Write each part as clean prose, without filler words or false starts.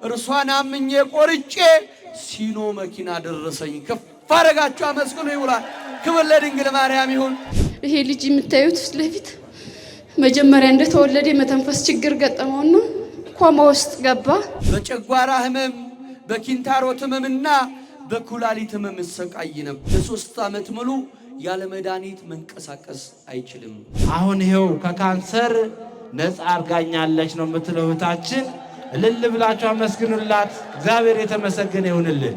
እርሷን አምኜ ቆርጬ ሲኖ መኪና ደረሰኝ። ከፍ አደረጋችሁ አመስግኑ ይውላል። ክብር ለድንግል ማርያም ይሁን። ይሄ ልጅ የምታዩት ለፊት መጀመሪያ እንደተወለደ መተንፈስ ችግር ገጠመውና ኮማ ውስጥ ገባ። በጨጓራ ህመም፣ በኪንታሮት ህመምና በኩላሊት ህመም ሰቃይ ነበር። ለ3 ዓመት ሙሉ ያለ መድኃኒት መንቀሳቀስ አይችልም። አሁን ይሄው ከካንሰር ነፃ አርጋኛለች ነው የምትለው እህታችን። እልል ብላችሁ አመስግኑላት። እግዚአብሔር የተመሰገነ ይሁንልን።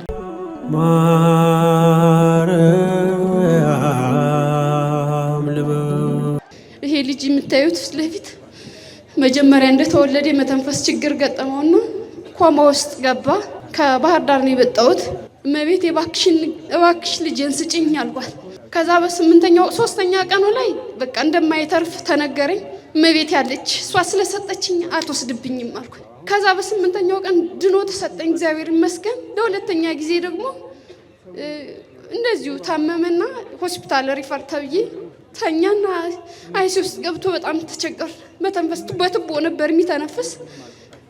ማርያም ይሄ ልጅ የምታዩት ለፊት መጀመሪያ እንደተወለደ መተንፈስ ችግር ገጠመውና ኮማ ውስጥ ገባ። ከባህር ዳር ነው የመጣሁት። እመቤቴ እባክሽ ልጄን ስጭኝ አልኳት። ከዛ በ8ኛው 3ኛ ቀኑ ላይ በቃ እንደማይተርፍ ተነገረኝ። እመቤቴ ያለች እሷ ስለሰጠችኝ አትወስድብኝም አልኩኝ። ከዛ በ8ኛው ቀን ድኖ ተሰጠኝ፣ እግዚአብሔር ይመስገን። ለሁለተኛ ጊዜ ደግሞ እንደዚሁ ታመመና ሆስፒታል ሪፈር ተብዬ ተኛና አይሲ ውስጥ ገብቶ በጣም ተቸገር። መተንፈስ በትቦ ነበር የሚተነፍስ።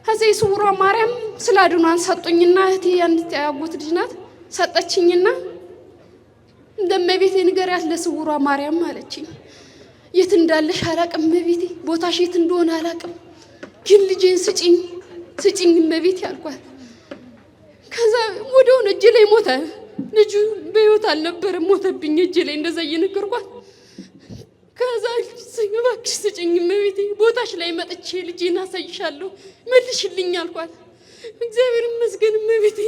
ከዚህ ስውሯ ማርያም ስላድኗን ሰጡኝና እህቴ አንዲት ያጎት ልጅ ናት ሰጠችኝና እንደመቤቴ ንገሪያት ለስውሯ ማርያም አለችኝ። የት እንዳለሽ አላቅም እመቤቴ፣ ቦታሽ የት እንደሆነ አላቅም፣ ግን ልጄን ስጭኝ እመቤቴ አልኳት። ከዛ ወዲያውኑ እጄ ላይ ሞተ። ልጁ በህይወት አልነበረም፣ ሞተብኝ እጄ ላይ እንደዛ እየነገርኳት። ከዛ እባክሽ ስጭኝ እመቤቴ፣ ቦታሽ ላይ መጥቼ ልጄን አሳይሻለሁ፣ መልሽልኝ አልኳት። እግዚአብሔር ይመስገን እመቤቴ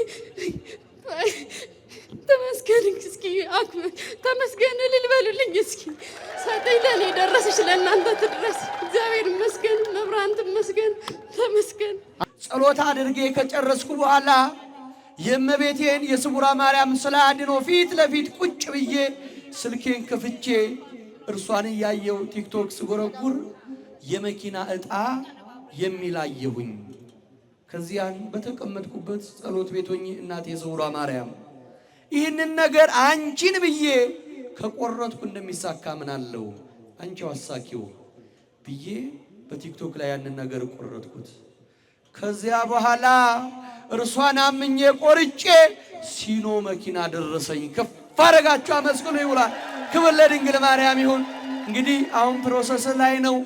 ተመስገን። እስኪ ተመስገን እልል በሉልኝ እስኪ። ሰጠኝ ለኔ ደረሰች፣ ለእናንተ ትድረስ። እግዚአብሔር ይመስገን፣ መብራን ትመስገን፣ ተመስገን። ጸሎት አድርጌ ከጨረስኩ በኋላ የእመቤቴን የስውሯ ማርያም ስለ አድኖ ፊት ለፊት ቁጭ ብዬ ስልኬን ከፍቼ እርሷን እያየው ቲክቶክ ስጎረጉር የመኪና ዕጣ የሚላየሁኝ። ከዚያን በተቀመጥኩበት ጸሎት ቤቶኝ እናቴ ስውሯ ማርያም ይህንን ነገር አንቺን ብዬ ከቆረጥኩ እንደሚሳካ ምናለው አንቺው አሳኪው ብዬ በቲክቶክ ላይ ያንን ነገር ቆረጥኩት። ከዚያ በኋላ እርሷን አምኜ ቆርጬ ሲኖ መኪና ደረሰኝ። ከፍ አደረጋችሁ አመስግኑ ይውላል። ክብር ለድንግል ማርያም ይሁን። እንግዲህ አሁን ፕሮሰስ ላይ ነው።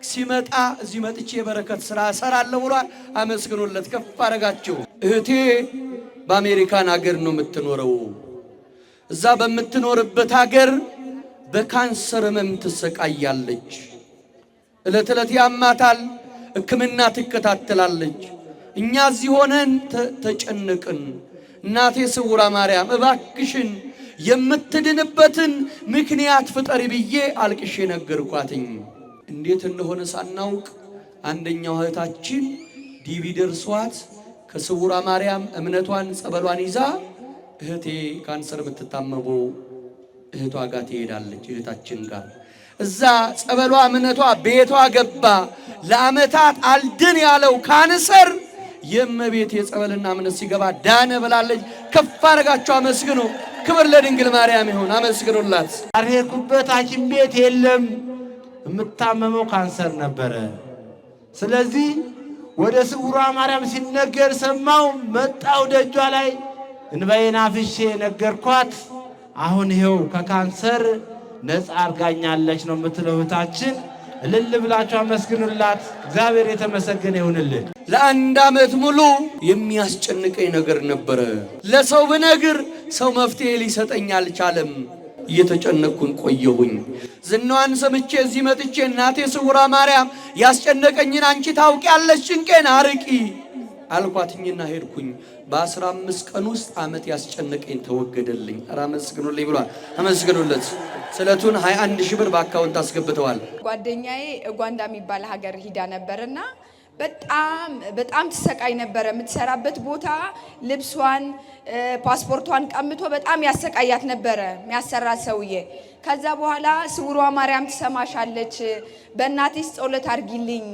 ሲመጣ እዚህ መጥቼ በረከት ስራ እሰራለሁ ብሏል። አመስግኑለት። ከፍ አደረጋችሁ። እህቴ በአሜሪካን ሀገር ነው የምትኖረው። እዛ በምትኖርበት ሀገር በካንሰር ህመም ትሰቃያለች። እለት እለት ያማታል፣ ሕክምና ትከታተላለች። እኛ እዚህ ሆነን ተጨነቅን። እናቴ ስውሯ ማርያም እባክሽን የምትድንበትን ምክንያት ፍጠሪ ብዬ አልቅሼ ነገርኳትኝ። እንዴት እንደሆነ ሳናውቅ አንደኛው እህታችን ዲቪ ደርሷት ከስውሯ ማርያም እምነቷን ጸበሏን ይዛ እህቴ ካንሰር የምትታመመው እህቷ ጋር ትሄዳለች። እህታችን ጋር እዛ ጸበሏ እምነቷ ቤቷ ገባ። ለዓመታት አልድን ያለው ካንሰር የእመቤቴ ጸበልና እምነት ሲገባ ዳነ ብላለች። ከፍ አደረጋችሁ አመስግኑ። ክብር ለድንግል ማርያም ይሁን። አመስግኑላት። አርሄኩበት ሐኪም ቤት የለም፣ የምታመመው ካንሰር ነበረ። ስለዚህ ወደ ስውሯ ማርያም ሲነገር ሰማው። መጣው ደጇ ላይ እንባዬን አፍሼ ነገርኳት። አሁን ይሄው ከካንሰር ነፃ አርጋኛለች ነው የምትለው እህታችን። እልል ብላችሁ አመስግኑላት። እግዚአብሔር የተመሰገነ ይሁንልን። ለ1 ዓመት ሙሉ የሚያስጨንቀኝ ነገር ነበረ። ለሰው ብነግር ሰው መፍትሄ ሊሰጠኝ አልቻለም። እየተጨነቅኩን ቆየሁኝ። ዝናዋን ሰምቼ እዚህ መጥቼ እናቴ ስውሯ ማርያም ያስጨነቀኝን አንቺ ታውቂያለሽ፣ ጭንቄን አርቂ አልኳትኝና ሄድኩኝ። በ15 ቀን ውስጥ ዓመት ያስጨነቀኝ ተወገደልኝ። ኧረ አመስግኑልኝ ብሏል። አመስግኑለት። ስለቱን 21,000 ብር በአካውንት አስገብተዋል። ጓደኛዬ ኡጋንዳ የሚባል ሀገር ሂዳ ነበርና በጣም ትሰቃይ ነበረ። የምትሰራበት ቦታ ልብሷን ፓስፖርቷን ቀምቶ በጣም ያሰቃያት ነበረ የሚያሰራት ሰውዬ። ከዛ በኋላ ስውሯ ማርያም ትሰማሻለች፣ በእናትሽ ጸሎት አድርጊልኝ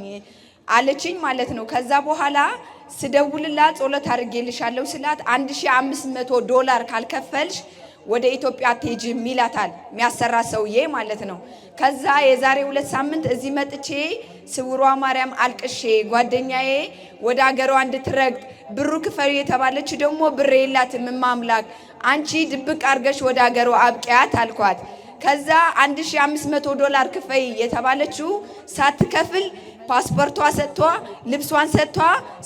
አለችኝ ማለት ነው። ከዛ በኋላ ስደውልላት ጸሎት አድርጌልሻለሁ ስላት $1,500 ካልከፈልሽ ወደ ኢትዮጵያ አትሄጂም ይላታል፣ የሚያሰራ ሰውዬ ማለት ነው። ከዛ የዛሬ 2 ሳምንት እዚህ መጥቼ ስውሯ ማርያም አልቅሼ ጓደኛዬ ወደ ሀገሯ እንድትረግጥ ብሩ ክፈሉ የተባለች ደግሞ ብር የላትም ማምላክ አንቺ ድብቅ አርገሽ ወደ ሀገሯ አብቂያት አልኳት። ከዛ $1500 ክፈይ የተባለችው ሳትከፍል ፓስፖርቷ ሰጥቷ ልብሷን ሰጥቷ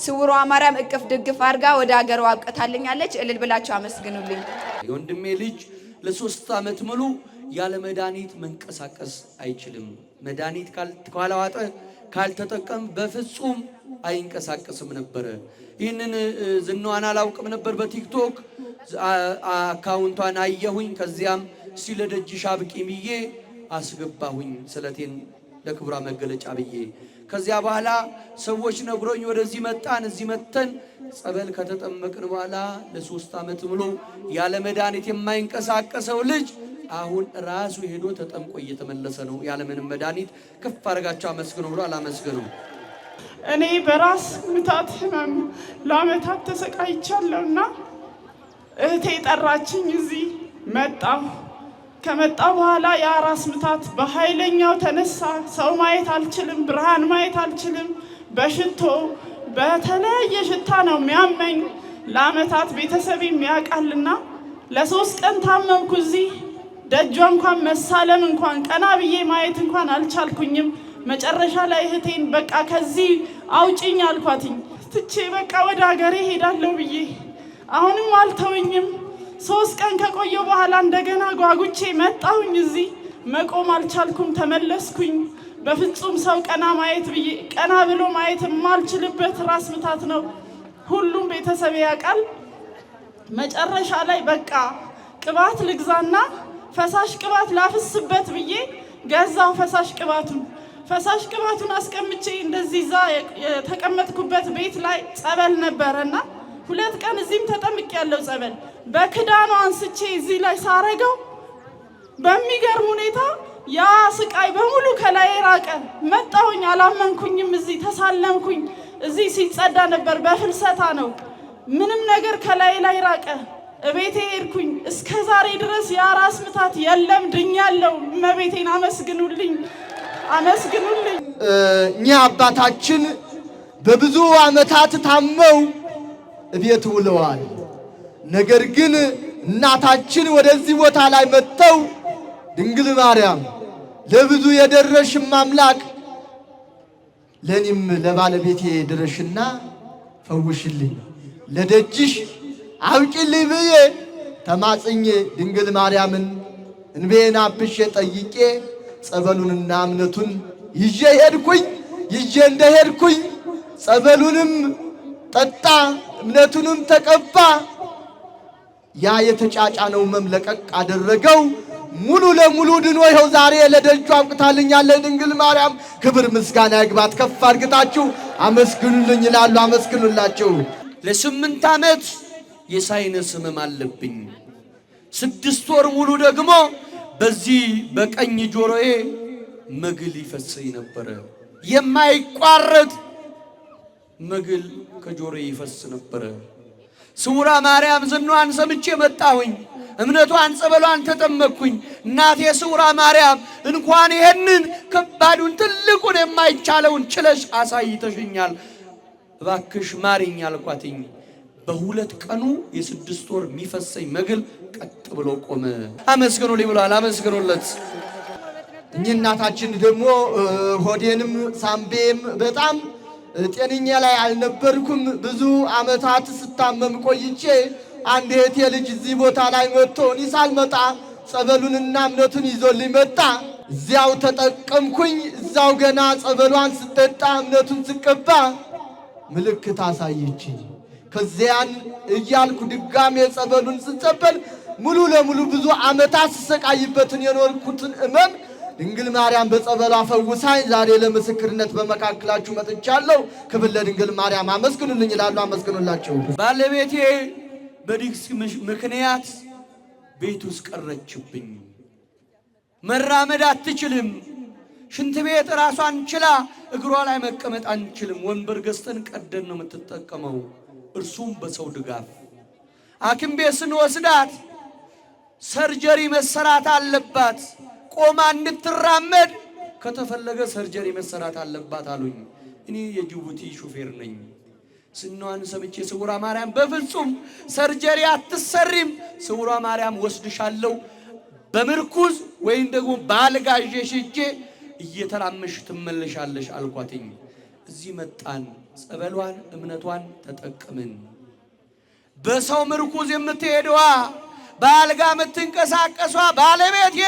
ስውሯ ማርያም እቅፍ ድግፍ አርጋ ወደ ሀገሯ አብቅታልኛለች። እልል ብላችሁ አመስግኑልኝ። የወንድሜ ልጅ ለ3 ዓመት ሙሉ ያለ መድኃኒት መንቀሳቀስ አይችልም። መድኃኒት ካልተዋጠ ካልተጠቀም በፍጹም አይንቀሳቀስም ነበር። ይህንን ዝናዋን አላውቅም ነበር። በቲክቶክ አካውንቷን አየሁኝ። ከዚያም ሲለደጅሽ አብቂ ብዬ አስገባሁኝ ስለቴን ለክብሯ መገለጫ ብዬ። ከዚያ በኋላ ሰዎች ነግሮኝ ወደዚህ መጣን። እዚህ መተን ጸበል ከተጠመቅን በኋላ ለ3 ዓመት ሙሉ ያለ መድኃኒት የማይንቀሳቀሰው ልጅ አሁን ራሱ ሄዶ ተጠምቆ እየተመለሰ ነው ያለ ምንም መድኃኒት። ከፍ አድርጋቸው አመስግኑ ብሎ አላመስግኑ። እኔ በራስ ምታት ህመም ለዓመታት ተሰቃይቻለሁና እህቴ ጠራችኝ። እዚህ መጣሁ። ከመጣ በኋላ የራስ ምታት በኃይለኛው ተነሳ። ሰው ማየት አልችልም፣ ብርሃን ማየት አልችልም። በሽቶ በተለያየ ሽታ ነው የሚያመኝ። ለዓመታት ቤተሰብ የሚያውቃልና ለ3 ቀን ታመምኩ። እዚህ ደጇ እንኳን መሳለም እንኳን ቀና ብዬ ማየት እንኳን አልቻልኩኝም። መጨረሻ ላይ እህቴን በቃ ከዚህ አውጪኝ አልኳትኝ። ትቼ በቃ ወደ ሀገሬ ሄዳለሁ ብዬ አሁንም አልተወኝም። 3 ቀን ከቆየሁ በኋላ እንደገና ጓጉቼ መጣሁኝ። እዚህ መቆም አልቻልኩም፣ ተመለስኩኝ። በፍጹም ሰው ቀና ብሎ ማየት የማልችልበት ራስ ምታት ነው። ሁሉም ቤተሰብ ያውቃል። መጨረሻ ላይ በቃ ቅባት ልግዛና ፈሳሽ ቅባት ላፍስበት ብዬ ገዛው። ፈሳሽ ቅባቱን አስቀምጬ እንደዚህ ዛ የተቀመጥኩበት ቤት ላይ ጸበል ነበረና 2 ቀን እዚህም ተጠምቅ ያለው ጸበል በክዳኑ አንስቼ እዚህ ላይ ሳረገው በሚገርም ሁኔታ ያ ስቃይ በሙሉ ከላይ ራቀ። መጣሁኝ፣ አላመንኩኝም። እዚህ ተሳለምኩኝ። እዚህ ሲጸዳ ነበር፣ በፍልሰታ ነው። ምንም ነገር ከላይ ላይ ራቀ። እቤቴ ሄድኩኝ። እስከ ዛሬ ድረስ ያ ራስ ምታት የለም፣ ድኛለሁ። እመቤቴን አመስግኑልኝ። እኛ አባታችን በብዙ ዓመታት ታመው እቤት ውለዋል። ነገር ግን እናታችን ወደዚህ ቦታ ላይ መጥተው ድንግል ማርያም ለብዙ የደረሽም አምላክ ለኔም ለባለቤቴ ድረሽና ፈውሽልኝ፣ ለደጅሽ አብቂልኝ ብዬ ተማጽኜ ድንግል ማርያምን እንቤና አብሼ ጠይቄ ጸበሉንና እምነቱን ይዤ ሄድኩኝ። እንደሄድኩኝ ጸበሉንም ጠጣ፣ እምነቱንም ተቀባ። ያ የተጫጫነው መምለቀቅ አደረገው። ሙሉ ለሙሉ ድኖ ይኸው ዛሬ ለደጁ አብቅታልኛለች ድንግል ማርያም። ክብር ምስጋና ይግባት። ከፍ አድርጋችሁ አመስግኑልኝ ይላሉ። አመስግኑላችሁ። ለ8 ዓመት የሳይነስ ህመም አለብኝ። 6 ወር ሙሉ ደግሞ በዚህ በቀኝ ጆሮዬ መግል ይፈሰኝ ነበረ። የማይቋረጥ መግል ከጆሮዬ ይፈስ ነበረ። ስውሯ ማርያም ዝናዋን ሰምቼ መጣሁኝ። እምነቷን ጸበሏን ተጠመቅኩኝ። እናቴ ስውሯ ማርያም እንኳን ይሄንን ከባዱን ትልቁን የማይቻለውን ችለሽ አሳይተሽኛል፣ እባክሽ ማሪኝ አልኳትኝ። በ2 ቀኑ የ6 ወር የሚፈሰኝ መግል ቀጥ ብሎ ቆመ። አመስግኑልኝ ብሏል። አመስግኑለት። እኚህ እናታችን ደግሞ ሆዴንም ሳምቤም በጣም ጤንኛ ላይ አልነበርኩም። ብዙ ዓመታት ስታመም ቆይቼ አንድ እህቴ ልጅ እዚህ ቦታ ላይ መጥቶ እኔ ሳልመጣ ጸበሉንና እምነቱን ይዞልኝ መጣ። እዚያው ተጠቀምኩኝ። እዛው ገና ጸበሏን ስጠጣ እምነቱን ስቀባ ምልክት አሳየችኝ። ከዚያን እያልኩ ድጋሜ ጸበሉን ስጸበል ሙሉ ለሙሉ ብዙ ዓመታት ስሰቃይበትን የኖርኩትን እመም ድንግል ማርያም በጸበሏ ፈውሳኝ ዛሬ ለምስክርነት በመካከላችሁ መጥቻለሁ። ክብር ለድንግል ማርያም። አመስግኑልኝ ይላሉ። አመስግኑላችሁ። ባለቤቴ በዲክስ ምክንያት ቤት ውስጥ ቀረችብኝ። መራመድ አትችልም። ሽንት ቤት ራሷን ችላ እግሯ ላይ መቀመጥ አንችልም። ወንበር ገዝተን ቀደን ነው የምትጠቀመው፣ እርሱም በሰው ድጋፍ። ሐኪም ቤት ስንወስዳት ሰርጀሪ መሰራት አለባት። ቆማ እንድትራመድ ከተፈለገ ሰርጀሪ መሰራት አለባት አሉኝ። እኔ የጅቡቲ ሹፌር ነኝ። ስናዋን ሰምቼ ስውሯ ማርያም በፍጹም ሰርጀሪ አትሰሪም፣ ስውሯ ማርያም ወስድሻለሁ በምርኩዝ ወይም ደግሞ ባልጋ ሸሽጄ እየተራመሽ ትመለሻለሽ አልኳትኝ። እዚህ መጣን። ጸበሏን እምነቷን ተጠቅምን። በሰው ምርኩዝ የምትሄደዋ ባልጋ የምትንቀሳቀሷ ባለቤቴ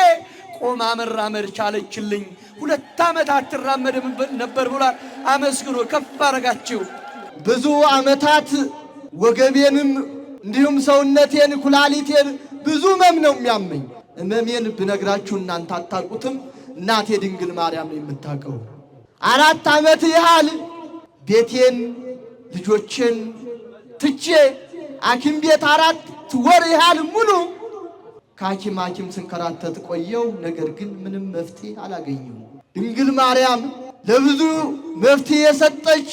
ቆማ መራመድ ቻለችልኝ። 2 ዓመት አትራመድም ነበር ብሏል። አመስግኖ ከፍ አረጋችሁ። ብዙ ዓመታት ወገቤንም እንዲሁም ሰውነቴን ኩላሊቴን ብዙ ህመም ነው የሚያመኝ። ህመሜን ብነግራችሁ እናንተ አታውቁትም። እናቴ ድንግል ማርያም የምታውቀው 4 ዓመት ያህል ቤቴን ልጆችን ትቼ ሐኪም ቤት 4 ወር ያህል ሙሉ ከሐኪም ስንከራተት ቆየው። ነገር ግን ምንም መፍትሄ አላገኘሁም። ድንግል ማርያም ለብዙ መፍትሄ የሰጠች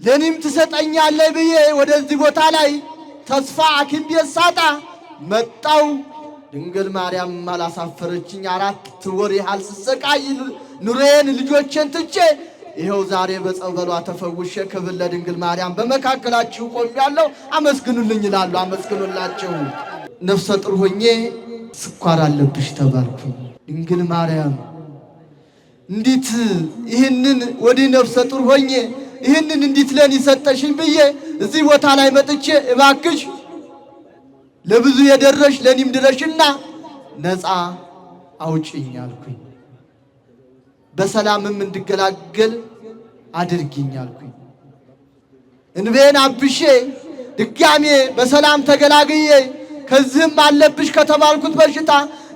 ለኔም ትሰጠኛለህ ብዬ ወደዚህ ቦታ ላይ ተስፋ ሐኪም ቤት ሳጣ መጣው። ድንግል ማርያም አላሳፈረችኝ። 4 ወር ያህል ስሰቃይ ኑሬን ልጆችን ትቼ ይኸው ዛሬ በጸበሏ ተፈውሼ ክብር ለድንግል ማርያም በመካከላችሁ ቆሜያለሁ። አመስግኑልኝ ይላሉ። አመስግኑላችሁ። ነፍሰ ጡር ሆኜ ስኳር አለብሽ ተባልኩኝ። ድንግል ማርያም እንዴት ይህንን ወዲህ ነፍሰ ጡር ሆኜ ይህንን እንዴት ለኔ ሰጠሽኝ ብዬ እዚህ ቦታ ላይ መጥቼ እባክሽ ለብዙ የደረሽ ለኔም ድረሽና ነፃ አውጪኝ አልኩኝ። በሰላምም እንድገላገል አድርጊኝ አልኩኝ። እንቤን አብሼ ድጋሜ በሰላም ተገላግዬ ከዚህም አለብሽ ከተባልኩት በሽታ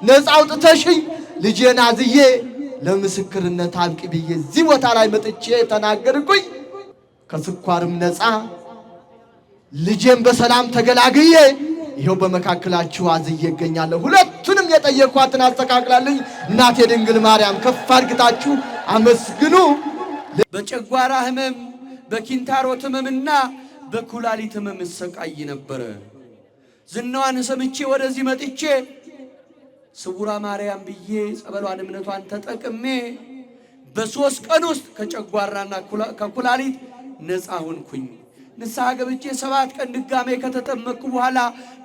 ነፃ አውጥተሽኝ ልጄን አዝዬ ለምስክርነት አብቂ ብዬ እዚህ ቦታ ላይ መጥቼ ተናገርኩኝ። ከስኳርም ነፃ ልጄን በሰላም ተገላግዬ ይሄው በመካከላችሁ አዝዬ እገኛለሁ። ሁለቱንም የጠየኳትን አስተካክላለኝ። እናቴ ድንግል ማርያም ከፍ አድርጋችሁ አመስግኑ። በጨጓራ ህመም፣ በኪንታሮት ህመምና በኩላሊት ህመም ሰቃይ ነበረ። ዝናዋን ሰምቼ ወደዚህ መጥቼ ስውሯ ማርያም ብዬ ጸበሏን እምነቷን ተጠቅሜ በ3 ቀን ውስጥ ከጨጓራና ከኩላሊት ነፃ ሆንኩኝ። ንስሐ ገብቼ 7 ቀን ድጋሜ ከተጠመቅኩ በኋላ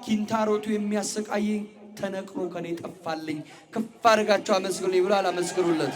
ኪንታሮቱ የሚያሰቃየኝ ተነቅሮ ከኔ ጠፋልኝ። ከፍ አድርጋችሁ አመስግኑልኝ ብሏል። አመስግኑለት።